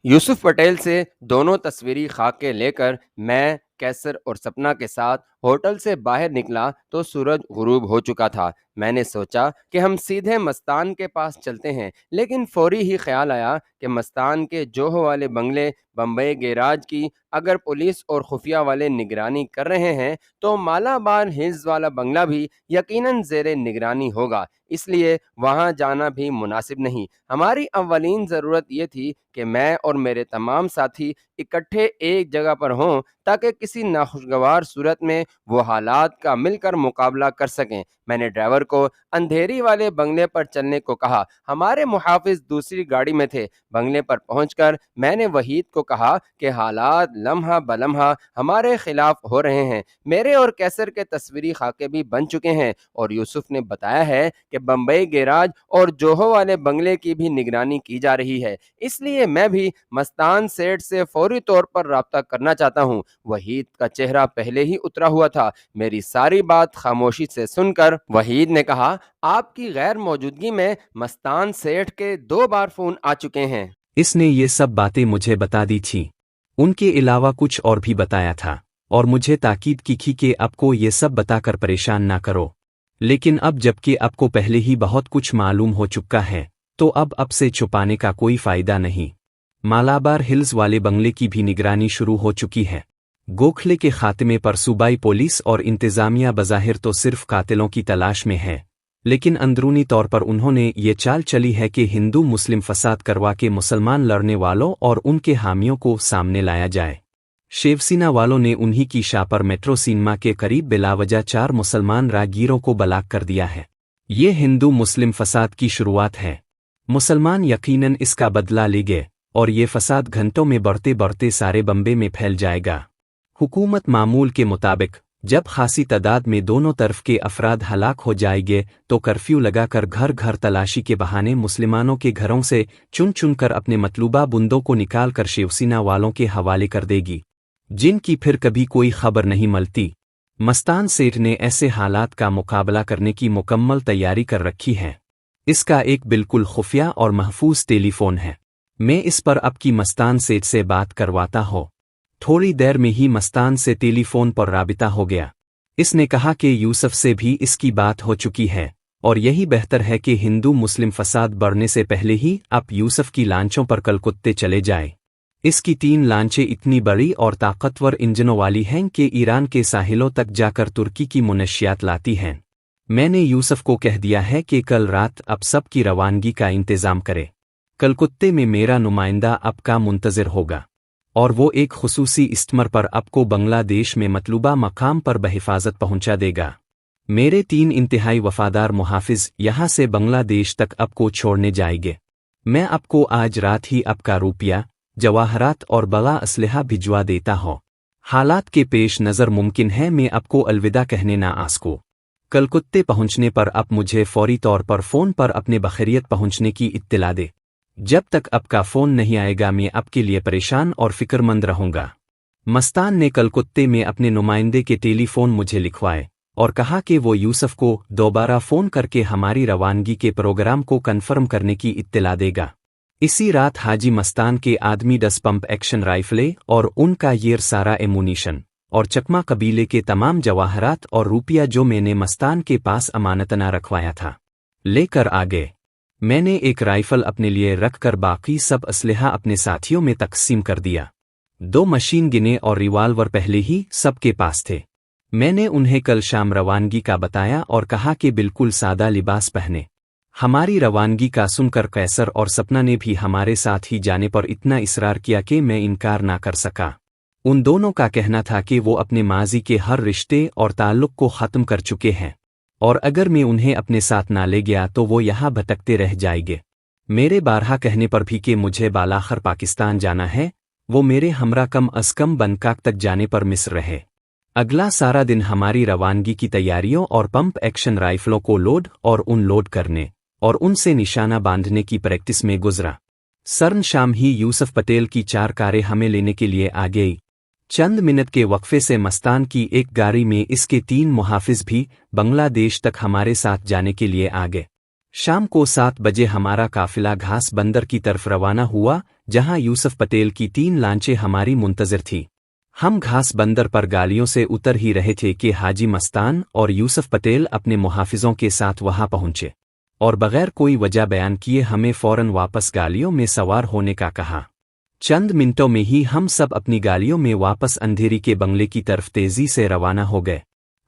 यूसुफ पटेल से दोनों तस्वीरी खाके लेकर मैं, कैसर और सपना के साथ होटल से बाहर निकला तो सूरज गुरूब हो चुका था। मैंने सोचा कि हम सीधे मस्तान के पास चलते हैं, लेकिन फौरी ही ख्याल आया कि मस्तान के जोहो वाले बंगले बम्बई गैराज की अगर पुलिस और खुफिया वाले निगरानी कर रहे हैं तो मालाबार हिल्स वाला बंगला भी यकीनन ज़ेरे निगरानी होगा, इसलिए वहां जाना भी मुनासिब नहीं। हमारी अव्वलीन ज़रूरत ये थी कि मैं और मेरे तमाम साथी इकट्ठे एक जगह पर हों ताकि किसी नाखुशगवार सूरत में वो हालात का मिलकर मुकाबला कर सकें। मैंने ड्राइवर को अंधेरी वाले बंगले पर चलने को कहा। हमारे मुहाफिज दूसरी गाड़ी में थे। बंगले पर पहुंचकर मैंने वहीद को कहा कि हालात लम्हा बलम्हा हमारे खिलाफ हो रहे हैं। मेरे और कैसर के तस्वीरी खाके भी बन चुके हैं और यूसुफ ने बताया है कि बम्बई गैराज और जोहो वाले बंगले की भी निगरानी की जा रही है, इसलिए मैं भी मस्तान सेठ से फौरी तौर पर राब्ता करना चाहता हूँ। वहीद का चेहरा पहले ही उतरा हुआ था। मेरी सारी बात खामोशी से सुनकर वहीद ने कहा, आपकी गैर मौजूदगी में मस्तान सेठ के 2 बार फोन आ चुके हैं। इसने ये सब बातें मुझे बता दी थी। उनके अलावा कुछ और भी बताया था और मुझे ताकीद की कि आपको ये सब बताकर परेशान ना करो। लेकिन अब जबकि आपको पहले ही बहुत कुछ मालूम हो चुका है तो अब से छुपाने का कोई फायदा नहीं। मालाबार हिल्स वाले बंगले की भी निगरानी शुरू हो चुकी है। गोखले के खात्मे पर सूबाई पुलिस और इंतजामिया बज़ाहिर तो सिर्फ कातिलों की तलाश में है, लेकिन अंदरूनी तौर पर उन्होंने ये चाल चली है कि हिंदू मुस्लिम फसाद करवा के मुसलमान लड़ने वालों और उनके हामियों को सामने लाया जाए। शिवसेना वालों ने उन्हीं की शाह पर मेट्रो सिनेमा के करीब बिलावजह 4 मुसलमान राहगीरों को बलाक कर दिया है। ये हिंदू मुस्लिम फसाद की शुरुआत है। मुसलमान यकीनन इसका बदला लेंगे और ये फसाद घंटों में बढ़ते बढ़ते सारे बम्बे में फैल जाएगा। हुकूमत मामूल के मुताबिक जब खासी तादाद में दोनों तरफ के अफराद हलाक हो जाएंगे तो कर्फ्यू लगाकर घर घर तलाशी के बहाने मुसलमानों के घरों से चुन चुन कर अपने मतलूबा बुंदों को निकाल कर शिवसेना वालों के हवाले कर देगी, जिनकी फिर कभी कोई खबर नहीं मिलती। मस्तान सेठ ने ऐसे हालात का मुकाबला करने की मुकम्मल तैयारी कर रखी है। इसका एक बिल्कुल खुफिया और महफूज टेलीफोन है। मैं इस पर आपकी मस्तान सेठ से बात करवाता हूँ। थोड़ी देर में ही मस्तान से टेलीफोन पर राबिता हो गया। इसने कहा कि यूसुफ से भी इसकी बात हो चुकी है और यही बेहतर है कि हिंदू मुस्लिम फसाद बढ़ने से पहले ही आप यूसुफ की लांचों पर कलकत्ते चले जाए। इसकी 3 लांचें इतनी बड़ी और ताकतवर इंजनों वाली हैं कि ईरान के साहिलों तक जाकर तुर्की की मुनशियात लाती हैं। मैंने यूसुफ को कह दिया है कि कल रात आप सब की रवानगी का इंतजाम करे। कलकत्ते में मेरा नुमाइंदा आपका मुंतज़िर होगा और वो एक खुसूसी इस्टमर पर आपको बांग्लादेश में मतलूबा मकाम पर बहिफाजत पहुंचा देगा। मेरे 3 इंतहाई वफादार मुहाफिज यहाँ से बांग्लादेश तक आपको छोड़ने जाएंगे। मैं आपको आज रात ही आपका रुपया, जवाहरात और बड़ा असलहा भिजवा देता हूँ। हालात के पेश नज़र मुमकिन है मैं आपको अलविदा कहने ना आ सकूं। कलकत्ते पहुंचने पर आप मुझे फौरी तौर पर फ़ोन पर अपने बखैरियत पहुंचने की इत्तला दे। जब तक आपका फ़ोन नहीं आएगा मैं आपके लिए परेशान और फिक्रमंद रहूंगा। मस्तान ने कलकत्ते में अपने नुमाइंदे के टेलीफोन मुझे लिखवाए और कहा कि वो यूसुफ को दोबारा फ़ोन करके हमारी रवानगी के प्रोग्राम को कन्फर्म करने की इत्तला देगा। इसी रात हाजी मस्तान के आदमी 10 पंप एक्शन राइफलें और उनका येर सारा एमुनीशन और चकमा कबीले के तमाम जवाहरात और रुपया जो मैंने मस्तान के पास अमानतना रखवाया था लेकर आ गए। मैंने एक राइफल अपने लिए रखकर बाकी सब असलहा अपने साथियों में तकसीम कर दिया। 2 मशीन गिने और रिवाल्वर पहले ही सबके पास थे। मैंने उन्हें कल शाम रवानगी का बताया और कहा कि बिल्कुल सादा लिबास पहने। हमारी रवानगी का सुनकर कैसर और सपना ने भी हमारे साथ ही जाने पर इतना इसरार किया कि मैं इनकार ना कर सका। उन दोनों का कहना था कि वो अपने माजी के हर रिश्ते और ताल्लुक को ख़त्म कर चुके हैं और अगर मैं उन्हें अपने साथ ना ले गया तो वो यहाँ भटकते रह जाएंगे। मेरे बारहा कहने पर भी कि मुझे बालाखर पाकिस्तान जाना है, वो मेरे हमरा कम अज़ कम बनकाक तक जाने पर मिस्र रहे। अगला सारा दिन हमारी रवानगी की तैयारियों और पंप एक्शन राइफलों को लोड और अनलोड करने और उनसे निशाना बांधने की प्रैक्टिस में गुजरा। सरन शाम ही यूसुफ पटेल की 4 कारें हमें लेने के लिए आ गई। चंद मिनट के वक्फे से मस्तान की एक गाड़ी में इसके 3 मुहाफिज भी बांग्लादेश तक हमारे साथ जाने के लिए आ गए। शाम को 7 बजे हमारा काफिला घास बंदर की तरफ रवाना हुआ, जहां यूसुफ पटेल की 3 लांचें हमारी मुंतजिर थीं। हम घास बंदर पर गालियों से उतर ही रहे थे कि हाजी मस्तान और यूसुफ पटेल अपने मुहाफिजों के साथ वहां पहुंचे और बगैर कोई वजह बयान किए हमें फौरन वापस गालियों में सवार होने का कहा। चंद मिनटों में ही हम सब अपनी गालियों में वापस अंधेरी के बंगले की तरफ तेजी से रवाना हो गए।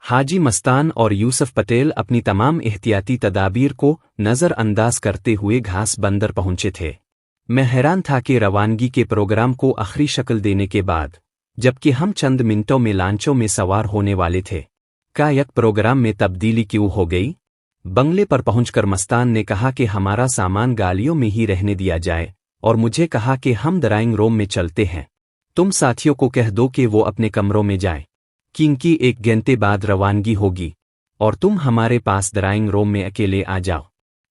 हाजी मस्तान और यूसुफ पटेल अपनी तमाम एहतियाती तदाबीर को नज़रअंदाज करते हुए घास बंदर पहुंचे थे। मैं हैरान था कि रवानगी के प्रोग्राम को आखिरी शक्ल देने के बाद, जबकि हम चंद मिनटों में लांचों में सवार होने वाले थे, का यक प्रोग्राम में तब्दीली क्यों हो गई। बंगले पर पहुंचकर मस्तान ने कहा कि हमारा सामान गालियों में ही रहने दिया जाए और मुझे कहा कि हम ड्राइंग रूम में चलते हैं। तुम साथियों को कह दो कि वो अपने कमरों में जाएं, क्योंकि 1 घंटे बाद रवानगी होगी और तुम हमारे पास ड्राइंग रूम में अकेले आ जाओ।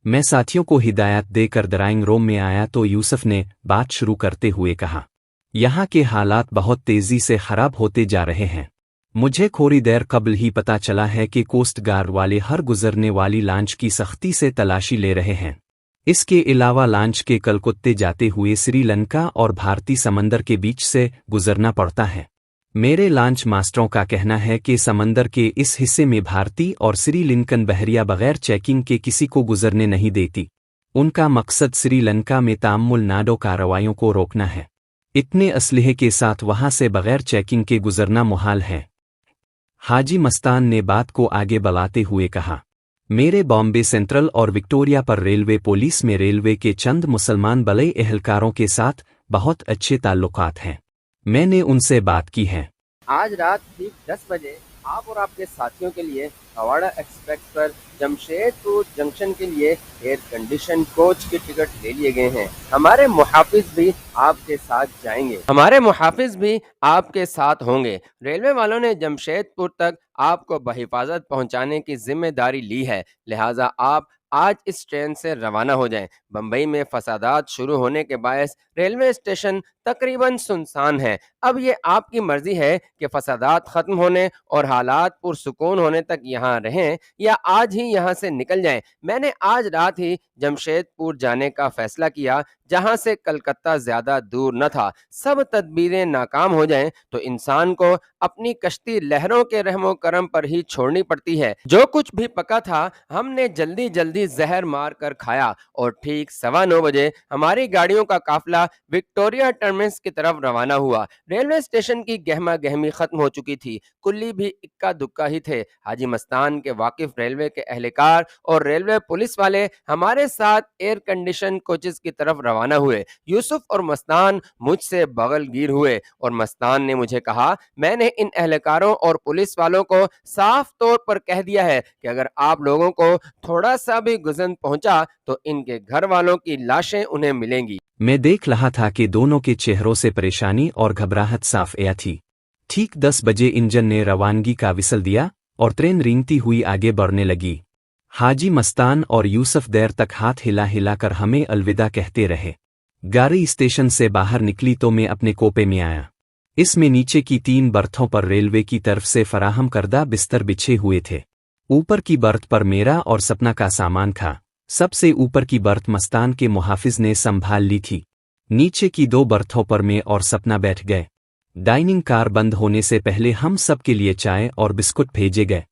मैं साथियों को हिदायत देकर ड्राइंग रूम में आया तो यूसुफ ने बात शुरू करते हुए कहा, यहाँ के हालात बहुत तेजी से खराब होते जा रहे हैं। मुझे थोड़ी देर कबल ही पता चला है कि कोस्ट गार्ड वाले हर गुजरने वाली लांच की सख्ती से तलाशी ले रहे हैं। इसके अलावा लांच के कलकत्ते जाते हुए श्रीलंका और भारतीय समंदर के बीच से गुजरना पड़ता है। मेरे लांच मास्टरों का कहना है कि समंदर के इस हिस्से में भारतीय और श्रीलंकन बहरिया बगैर चेकिंग के किसी को गुजरने नहीं देती। उनका मकसद श्रीलंका में तामुल नाडो कार्रवाइयों को रोकना है। इतने असलहे के साथ वहां से बगैर चेकिंग के गुजरना मुहाल है। हाजी मस्तान ने बात को आगे बढ़ाते हुए कहा, मेरे बॉम्बे सेंट्रल और विक्टोरिया पर रेलवे पुलिस में रेलवे के चंद मुसलमान बड़े एहलकारों के साथ बहुत अच्छे ताल्लुकात हैं। मैंने उनसे बात की है। आज रात ठीक 10 बजे आप और आपके साथियों के लिए हवाड़ा एक्सप्रेस पर जमशेदपुर जंक्शन के लिए एयर कंडीशन कोच के टिकट ले लिए गए हैं। हमारे मुहाफिज भी आपके साथ होंगे। रेलवे वालों ने जमशेदपुर तक आपको बहिफाजत पहुंचाने की जिम्मेदारी ली है, लिहाजा आप आज इस ट्रेन से रवाना हो जाएं। बम्बई में फसादात शुरू होने के बायस रेलवे स्टेशन तकरीबन सुनसान है। अब ये आपकी मर्जी है कि फसादात खत्म होने और हालात पुरसुकून होने तक यहाँ रहें या आज ही यहाँ से निकल जाएं। मैंने आज रात ही जमशेदपुर जाने का फैसला किया, जहाँ से कलकत्ता ज्यादा दूर न था। सब तदबीरें नाकाम हो जाएं तो इंसान को अपनी कश्ती लहरों के रहमो करम पर ही छोड़नी पड़ती है। जो कुछ भी पका था हमने जल्दी जल्दी जहर मार कर खाया और ठीक 9:15 बजे हमारी गाड़ियों का काफिला विक्टोरिया टर्मिनस की तरफ रवाना हुआ। रेलवे स्टेशन की गहमा गहमी खत्म हो चुकी थी, कुल्ली भी इक्का दुक्का ही थे। हाजी मस्तान के वाकिफ रेलवे के एहलकार और रेलवे पुलिस वाले हमारे साथ एयर कंडीशन कोचेस की तरफ रवाना हुए। यूसुफ और मस्तान मुझसे बगलगीर हुए और मस्तान ने मुझे कहा, मैंने इन एहलकारों और पुलिस वालों को साफ तौर पर कह दिया है कि अगर आप लोगों को थोड़ा सा भी गुजन पहुंचा तो इनके घर वालों की लाशें उन्हें मिलेंगी। मैं देख रहा था कि दोनों के चेहरों से परेशानी और घबराहट साफ आया थी। ठीक 10 बजे इंजन ने रवानगी का विसल दिया और ट्रेन रेंगती हुई आगे बढ़ने लगी। हाजी मस्तान और यूसुफ देर तक हाथ हिला हिला कर हमें अलविदा कहते रहे। गाड़ी स्टेशन से बाहर निकली तो मैं अपने कोपे में आया। इसमें नीचे की 3 बर्थों पर रेलवे की तरफ से फराहम करदा बिस्तर बिछे हुए थे। ऊपर की बर्थ पर मेरा और सपना का सामान था। सबसे ऊपर की बर्थ मस्तान के मुहाफिज ने संभाल ली थी। नीचे की 2 बर्थों पर मैं और सपना बैठ गए। डाइनिंग कार बंद होने से पहले हम सब के लिए चाय और बिस्कुट भेजे गए।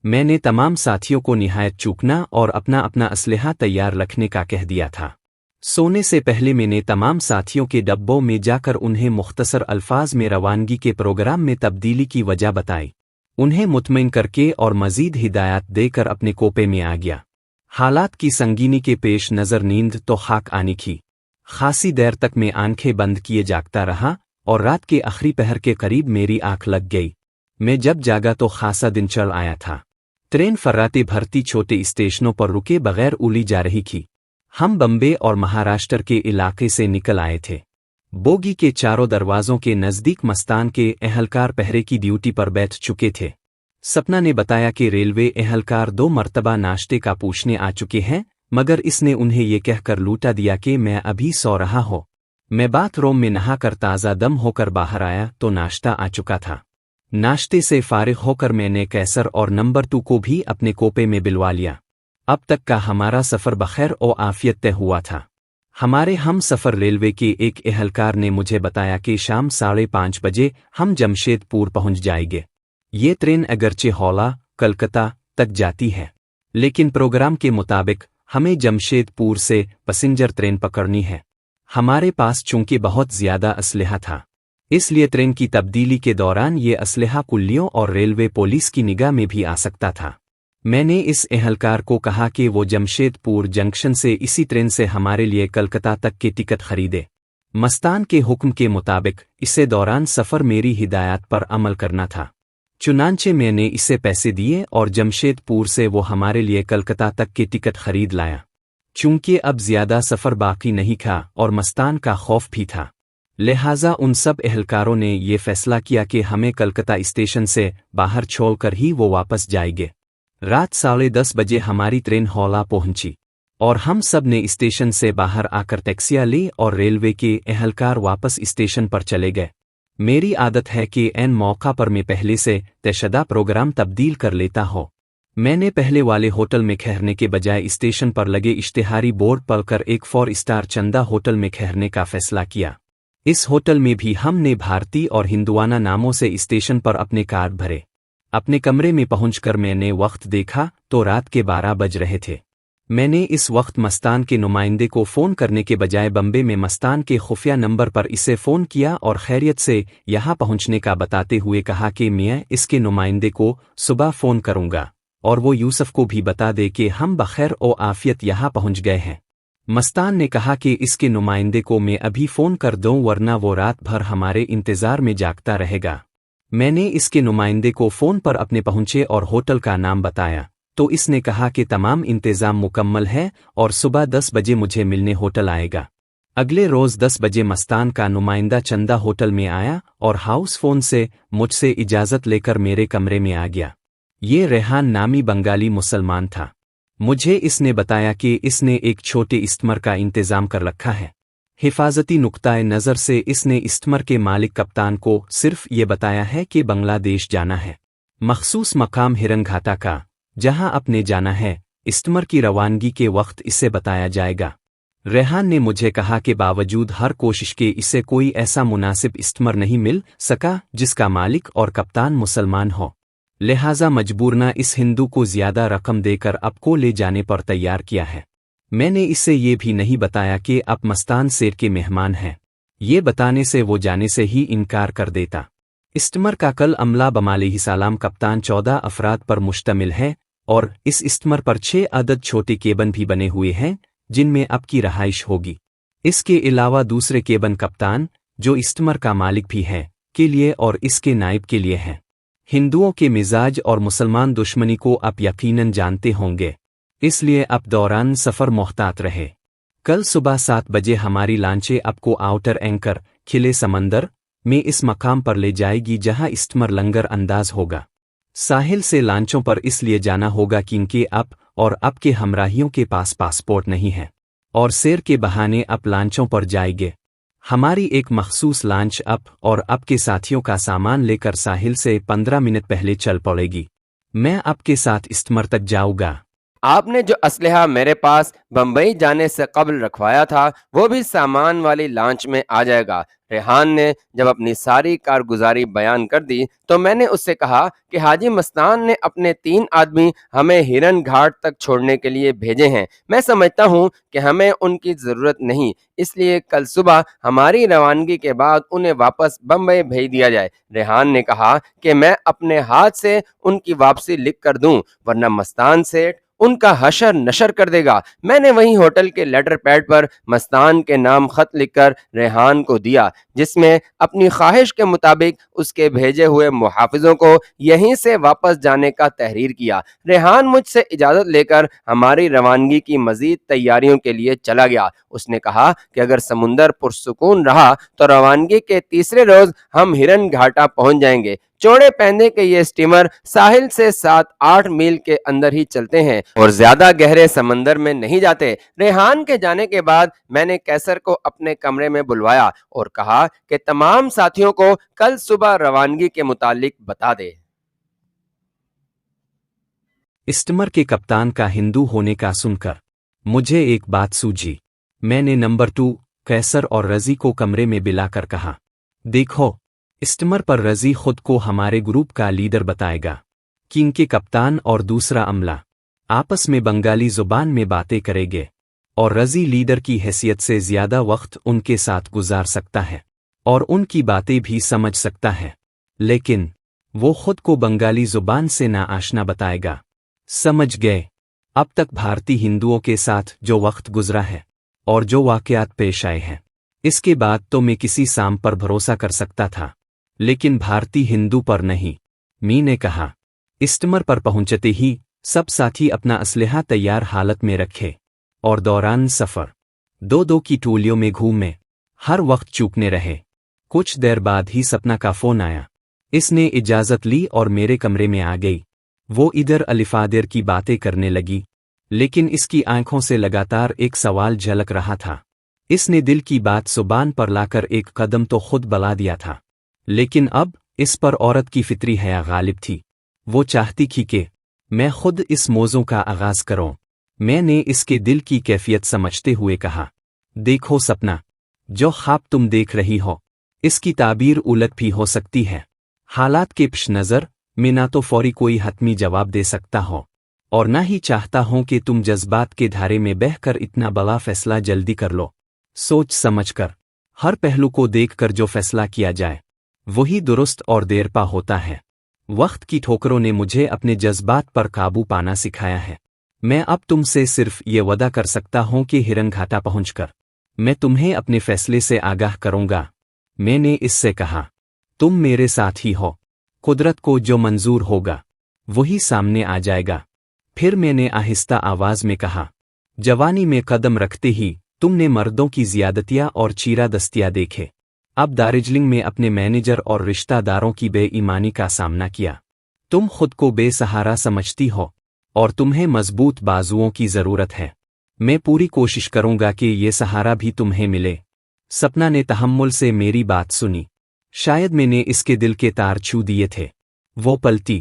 मैंने तमाम साथियों को निहायत चूकना और अपना अपना असलहा तैयार रखने का कह दिया था। सोने से पहले मैंने तमाम साथियों के डब्बों में जाकर उन्हें मुख्तसर अल्फाज में रवानगी के प्रोग्राम में तब्दीली की वजह बताई, उन्हें मुतमईन करके और मजीद हिदायत देकर अपने कोपे में आ गया। हालात की संगीनी के पेश नज़र नींद तो खाक आनी थी। खासी देर तक मैं आंखें बंद किए जागता रहा और रात के आखिरी पहर के करीब मेरी आंख लग गई। मैं जब जागा तो खासा दिन चल आया था। ट्रेन फर्राते भरती छोटे स्टेशनों पर रुके बगैर उली जा रही थी। हम बम्बे और महाराष्ट्र के इलाके से निकल आए थे। बोगी के चारों दरवाजों के नज़दीक मस्तान के एहलकार पहरे की ड्यूटी पर बैठ चुके थे। सपना ने बताया कि रेलवे एहलकार 2 मरतबा नाश्ते का पूछने आ चुके हैं, मगर इसने उन्हें ये कहकर लूटा दिया कि मैं अभी सो रहा हो। मैं बाथरूम में नहाकर ताज़ा दम होकर बाहर आया तो नाश्ता आ चुका था। नाश्ते से फारिग होकर मैंने कैसर और नंबर 2 को भी अपने कोपे में बिलवा लिया। अब तक का हमारा सफ़र बखैर और आफियत तय हुआ था। हमारे हम सफ़र रेलवे के एक एहलकार ने मुझे बताया कि शाम 5:30 बजे हम जमशेदपुर पहुंच जाएंगे। ये ट्रेन अगरचे हौला कलकत्ता तक जाती है, लेकिन प्रोग्राम के मुताबिक हमें जमशेदपुर से पैसेंजर ट्रेन पकड़नी है। हमारे पास चूंकि बहुत ज़्यादा असलहा था, इसलिए ट्रेन की तब्दीली के दौरान ये असलहा कुल्लियों और रेलवे पुलिस की निगाह में भी आ सकता था। मैंने इस एहलकार को कहा कि वो जमशेदपुर जंक्शन से इसी ट्रेन से हमारे लिए कलकत्ता तक के टिकट खरीदे। मस्तान के हुक्म के मुताबिक इसे दौरान सफ़र मेरी हिदायत पर अमल करना था। चुनांचे मैंने इसे पैसे दिए और जमशेदपुर से वो हमारे लिए कलकत्ता तक के टिकट खरीद लाया। चूंकि अब ज़्यादा सफ़र बाकी नहीं था और मस्तान का खौफ भी था, लिहाजा उन सब एहलकारों ने ये फैसला किया कि हमें कलकत्ता स्टेशन से बाहर छोड़कर ही वो वापस जाएंगे। रात 10:30 बजे हमारी ट्रेन हौला पहुंची और हम सब ने स्टेशन से बाहर आकर टैक्सियां ली और रेलवे के एहलकार वापस स्टेशन पर चले गए। मेरी आदत है कि ऐन मौका पर मैं पहले से तयशुदा प्रोग्राम तब्दील कर लेता हो। मैंने पहले वाले होटल में ठहरने के बजाय स्टेशन पर लगे इश्तिहारी बोर्ड पढ़कर एक 4 स्टार चंदा होटल में ठहरने का फैसला किया। इस होटल में भी हमने भारतीय और हिंदुआना नामों से स्टेशन पर अपने कार्ड भरे। अपने कमरे में पहुंचकर मैंने वक्त देखा तो रात के 12 बज रहे थे। मैंने इस वक्त मस्तान के नुमाइंदे को फ़ोन करने के बजाय बम्बे में मस्तान के खुफिया नंबर पर इसे फ़ोन किया और खैरियत से यहाँ पहुँचने का बताते हुए कहा कि मैं इसके नुमाइंदे को सुबह फ़ोन करूँगा और वो यूसुफ को भी बता दे कि हम बखैर और आफियत यहाँ पहुँच गए हैं। मस्तान ने कहा कि इसके नुमाइंदे को मैं अभी फ़ोन कर दूँ वरना वो रात भर हमारे इंतज़ार में जागता रहेगा। मैंने इसके नुमाइंदे को फ़ोन पर अपने पहुँचे और होटल का नाम बताया तो इसने कहा कि तमाम इंतज़ाम मुकम्मल है और सुबह 10 बजे मुझे मिलने होटल आएगा। अगले रोज़ 10 बजे मस्तान का नुमाइंदा चंदा होटल में आया और हाउस फ़ोन से मुझसे इजाज़त लेकर मेरे कमरे में आ गया। ये रेहान नामी बंगाली मुसलमान था। मुझे इसने बताया कि इसने एक छोटे इस्टमर का इंतज़ाम कर रखा है। हिफाजती नुक्ताए नज़र से इसने इस्टमर के मालिक कप्तान को सिर्फ ये बताया है कि बांग्लादेश जाना है, मखसूस मकाम हिरनघाटा का, जहां अपने जाना है। इस्टमर की रवानगी के वक्त इसे बताया जाएगा। रेहान ने मुझे कहा कि बावजूद हर कोशिश के इसे कोई ऐसा मुनासिब इस्टमर नहीं मिल सका जिसका मालिक और कप्तान मुसलमान हो, लिहाजा मजबूरना इस हिंदू को ज़्यादा रकम देकर आपको ले जाने पर तैयार किया है। मैंने इसे ये भी नहीं बताया कि आप मस्तान सेठ के मेहमान हैं। ये बताने से वो जाने से ही इनकार कर देता। इस्टमर का कल अमला बमालेहिस्सलाम कप्तान 14 अफराद पर मुश्तमिल है और इस इस्टमर पर 6 अदद छोटे केबन भी बने हुए हैं जिनमें आपकी रहाइश होगी। इसके अलावा दूसरे केबन कप्तान, जो इस्टमर का मालिक भी है, के लिए और इसके नायब के लिए है। हिंदुओं के मिजाज और मुसलमान दुश्मनी को आप यकीनन जानते होंगे, इसलिए आप दौरान सफ़र मोहतात रहे। कल सुबह 7 बजे हमारी लांचें आपको आउटर एंकर खिले समंदर में इस मकाम पर ले जाएगी जहां इस्टमर लंगर अंदाज होगा। साहिल से लांचों पर इसलिए जाना होगा क्योंकि आप और आपके हमराहियों के पास पासपोर्ट नहीं है और सैर के बहाने आप लांचों पर जाएंगे। हमारी एक मखसूस लांच आप और आपके साथियों का सामान लेकर साहिल से 15 मिनट पहले चल पड़ेगी। मैं आपके साथ इस्टमर तक जाऊंगा। आपने जो असलहा मेरे पास बम्बई जाने से कबल रखवाया था वो भी सामान वाली लांच में आ जाएगा। रेहान ने जब अपनी सारी कारगुजारी बयान कर दी तो मैंने उससे कहा कि हाजी मस्तान ने अपने 3 आदमी हमें हिरन घाट तक छोड़ने के लिए भेजे हैं। मैं समझता हूँ कि हमें उनकी ज़रूरत नहीं, इसलिए कल सुबह हमारी रवानगी के बाद उन्हें वापस बम्बई भेज दिया जाए। रेहान ने कहा कि मैं अपने हाथ से उनकी वापसी लिख कर दूं वरना मस्तान सेठ उनका हशर नशर कर देगा। मैंने वहीं होटल के लेटर पैड पर मस्तान के नाम खत लिखकर रेहान को दिया जिसमें अपनी ख्वाहिश के मुताबिक उसके भेजे हुए मुहाफिजों को यहीं से वापस जाने का तहरीर किया। रेहान मुझसे इजाज़त लेकर हमारी रवानगी की मजीद तैयारियों के लिए चला गया। उसने कहा कि अगर समुंदर पुरसुकून रहा तो रवानगी के तीसरे रोज हम हिरन घाटा पहुंच जाएंगे। चौड़े पैंदे के ये स्टीमर साहिल से 7-8 मील के अंदर ही चलते हैं और ज्यादा गहरे समंदर में नहीं जाते। रेहान के जाने के बाद मैंने कैसर को अपने कमरे में बुलवाया और कहा कि तमाम साथियों को कल सुबह रवानगी के मुतालिक बता दे। اسٹمر کے کپتان کا ہندو ہونے کا سن کر مجھے ایک بات سوجھی۔ میں نے نمبر 2 قیصر اور رضی کو کمرے میں بلا کر کہا، دیکھو، اسٹمر پر رضی خود کو ہمارے گروپ کا لیڈر بتائے گا، کینگ کے کپتان اور دوسرا عملہ آپس میں بنگالی زبان میں باتیں کرے گے، اور رضی لیڈر کی حیثیت سے زیادہ وقت ان کے ساتھ گزار سکتا ہے اور ان کی باتیں بھی سمجھ سکتا ہے، لیکن وہ خود کو بنگالی زبان سے ناآشنا بتائے گا۔ سمجھ گئے؟ اب تک بھارتی ہندوؤں کے ساتھ جو وقت گزرا ہے اور جو واقعات پیش آئے ہیں، اس کے بعد تو میں کسی سام پر بھروسہ کر سکتا تھا، لیکن بھارتی ہندو پر نہیں۔ می نے کہا۔ اسٹمر پر پہنچتے ہی سب ساتھی اپنا اسلحہ تیار حالت میں رکھے اور دوران سفر 2-2 کی ٹولیوں میں گھومے، ہر وقت چوکنے رہے۔ کچھ دیر بعد ہی سپنا کا فون آیا۔ اس نے اجازت لی اور میرے کمرے میں آ گئی۔ وہ ادھر الفادر کی باتیں کرنے لگی، لیکن اس کی آنکھوں سے لگاتار ایک سوال جھلک رہا تھا۔ اس نے دل کی بات زبان پر لا کر ایک قدم تو خود بلا دیا تھا، لیکن اب اس پر عورت کی فطری حیا غالب تھی۔ وہ چاہتی تھی کہ میں خود اس موضوع کا آغاز کروں۔ میں نے اس کے دل کی کیفیت سمجھتے ہوئے کہا، دیکھو سپنا، جو خواب تم دیکھ رہی ہو، اس کی تعبیر الٹ بھی ہو سکتی ہے۔ حالات کے پیش نظر میں نہ تو فوری کوئی حتمی جواب دے سکتا ہوں اور نہ ہی چاہتا ہوں کہ تم جذبات کے دھارے میں بہہ کر اتنا بڑا فیصلہ جلدی کر لو۔ سوچ سمجھ کر، ہر پہلو کو دیکھ کر جو فیصلہ کیا جائے وہی درست اور دیر پا ہوتا ہے۔ وقت کی ٹھوکروں نے مجھے اپنے جذبات پر قابو پانا سکھایا ہے۔ میں اب تم سے صرف یہ وعدہ کر سکتا ہوں کہ ہرن گھاٹا پہنچ کر میں تمہیں اپنے فیصلے سے آگاہ کروں گا۔ میں نے اس سے کہا، تم میرے ساتھ ہی ہو، قدرت کو جو منظور ہوگا وہی سامنے آ جائے گا۔ پھر میں نے آہستہ آواز میں کہا، جوانی میں قدم رکھتے ہی تم نے مردوں کی زیادتیاں اور چیرہ دستیاں دیکھے، اب دارجلنگ میں اپنے مینیجر اور رشتہ داروں کی بے ایمانی کا سامنا کیا۔ تم خود کو بے سہارا سمجھتی ہو اور تمہیں مضبوط بازوؤں کی ضرورت ہے۔ میں پوری کوشش کروں گا کہ یہ سہارا بھی تمہیں ملے۔ سپنا نے تحمل سے میری بات سنی۔ شاید میں نے اس کے دل کے تار چھو دیے تھے۔ وہ پلٹی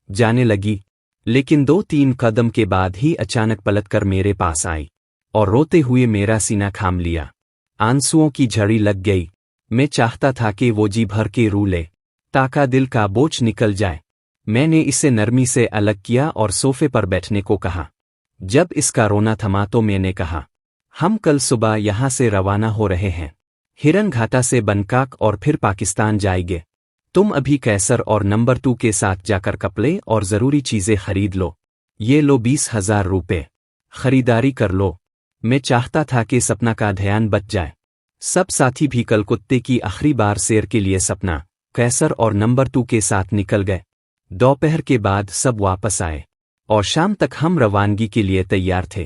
جانے لگی، لیکن 2-3 قدم کے بعد ہی اچانک پلٹ کر میرے پاس آئی اور روتے ہوئے میرا سینہ تھام لیا۔ آنسوؤں کی جھڑی لگ گئی۔ میں چاہتا تھا کہ وہ جی بھر کے رو لے تاکہ دل کا بوجھ نکل جائے۔ میں نے اسے نرمی سے الگ کیا اور صوفے پر بیٹھنے کو کہا۔ جب اس کا رونا تھما تو میں نے کہا، ہم کل صبح یہاں سے روانہ ہو رہے ہیں، ہرن گھاٹا سے بنکاک اور پھر پاکستان جائیں گے۔ تم ابھی قیصر اور نمبر 2 کے ساتھ جا کر کپڑے اور ضروری چیزیں خرید لو۔ یہ لو 20,000 روپے، خریداری کر لو۔ میں چاہتا تھا کہ سپنا کا دھیان بچ جائے۔ سب ساتھی بھی کلکتے کی آخری بار سیر کے لیے سپنا، قیصر اور نمبر 2 کے ساتھ نکل گئے۔ دوپہر کے بعد سب واپس آئے اور شام تک ہم روانگی کے لیے تیار تھے۔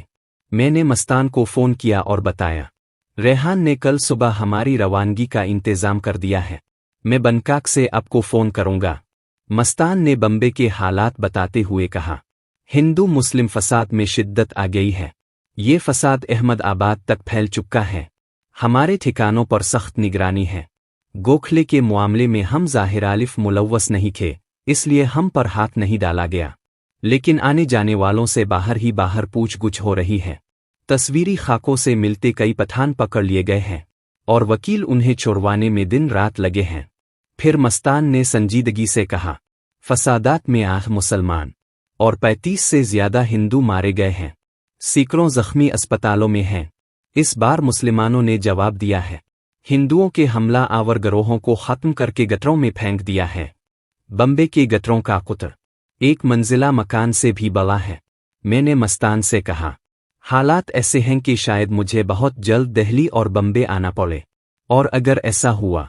میں نے مستان کو فون کیا اور بتایا، ریحان نے کل صبح ہماری روانگی کا انتظام کر دیا ہے، میں بنکاک سے آپ کو فون کروں گا۔ مستان نے بمبے کے حالات بتاتے ہوئے کہا، ہندو مسلم فساد میں شدت آ گئی ہے۔ یہ فساد احمد آباد تک پھیل چکا ہے۔ ہمارے ٹھکانوں پر سخت نگرانی ہے۔ گوکھلے کے معاملے میں ہم ظاہر الف ملوث نہیں تھے، اس لیے ہم پر ہاتھ نہیں ڈالا گیا، لیکن آنے جانے والوں سے باہر ہی باہر پوچھ گچھ ہو رہی ہے۔ تصویری خاکوں سے ملتے کئی پٹھان پکڑ لیے گئے ہیں اور وکیل انہیں چھڑوانے میں دن رات لگے ہیں۔ پھر مستان نے سنجیدگی سے کہا، فسادات میں 8 مسلمان اور 35 سے زیادہ ہندو مارے گئے ہیں، سینکڑوں زخمی اسپتالوں میں ہیں۔ اس بار مسلمانوں نے جواب دیا ہے، ہندوؤں کے حملہ آور گروہوں کو ختم کر کے گٹروں میں پھینک دیا ہے۔ بمبے کے گٹروں کا قطر 1 منزلہ مکان سے بھی بڑا ہے۔ میں نے مستان سے کہا، حالات ایسے ہیں کہ شاید مجھے بہت جلد دہلی اور بمبے آنا پڑے، اور اگر ایسا ہوا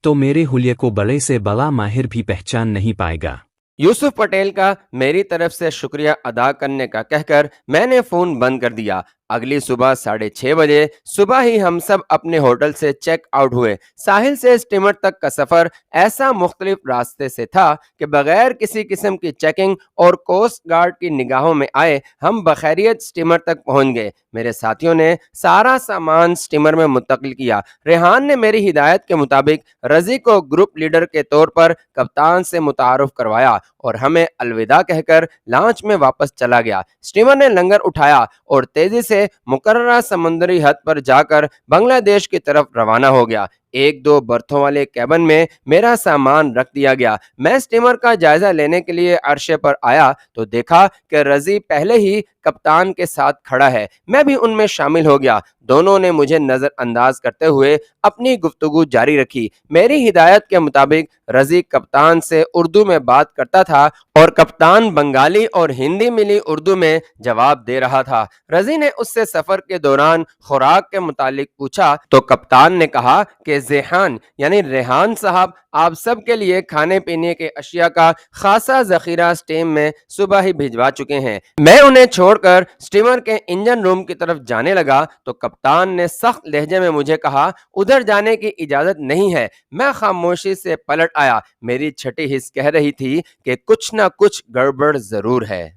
تو میرے حلیے کو بڑے سے بڑا ماہر بھی پہچان نہیں پائے گا۔ یوسف پٹیل کا میری طرف سے شکریہ ادا کرنے کا کہہ کر میں نے فون بند کر دیا۔ اگلی صبح 6:30 بجے صبح ہی ہم سب اپنے ہوٹل سے چیک آؤٹ ہوئے۔ ساحل سے اسٹیمر تک کا سفر ایسا مختلف راستے سے تھا کہ بغیر کسی قسم کی چیکنگ اور کوسٹ گارڈ کی نگاہوں میں آئے ہم بخیریت اسٹیمر تک پہنچ گئے۔ میرے ساتھیوں نے سارا سامان اسٹیمر میں منتقل کیا۔ ریحان نے میری ہدایت کے مطابق رضی کو گروپ لیڈر کے طور پر کپتان سے متعارف کروایا اور ہمیں الوداع کہہ کر لانچ میں واپس چلا گیا۔ اسٹیمر نے لنگر اٹھایا اور تیزی سے مقررہ سمندری حد پر جا کر بنگلہ دیش کی طرف روانہ ہو گیا۔ 1-2 برتھوں والے کیبن میں میرا سامان رکھ دیا گیا۔ میں اسٹیمر کا جائزہ لینے کے لیے عرشے پر آیا تو دیکھا کہ رضی پہلے ہی کپتان کے ساتھ کھڑا ہے۔ میں بھی ان میں شامل ہو گیا۔ دونوں نے مجھے نظر انداز کرتے ہوئے اپنی گفتگو جاری رکھی۔ میری ہدایت کے مطابق رضی کپتان سے اردو میں بات کرتا تھا اور کپتان بنگالی اور ہندی ملی اردو میں جواب دے رہا تھا۔ رضی نے اس سے سفر کے دوران خوراک کے متعلق پوچھا تو کپتان نے کہا کہ ذیحان یعنی ریحان صاحب آپ سب کے لیے کھانے پینے کے اشیاء کا خاصا ذخیرہ اسٹیم میں صبح ہی بھجوا چکے ہیں۔ میں انہیں چھوڑ کر اسٹیمر کے انجن روم کی طرف جانے لگا تو کپتان نے سخت لہجے میں مجھے کہا ادھر جانے کی اجازت نہیں ہے۔ میں خاموشی سے پلٹ آیا۔ میری چھٹی حس کہہ رہی تھی کہ کچھ نہ کچھ گڑبڑ ضرور ہے۔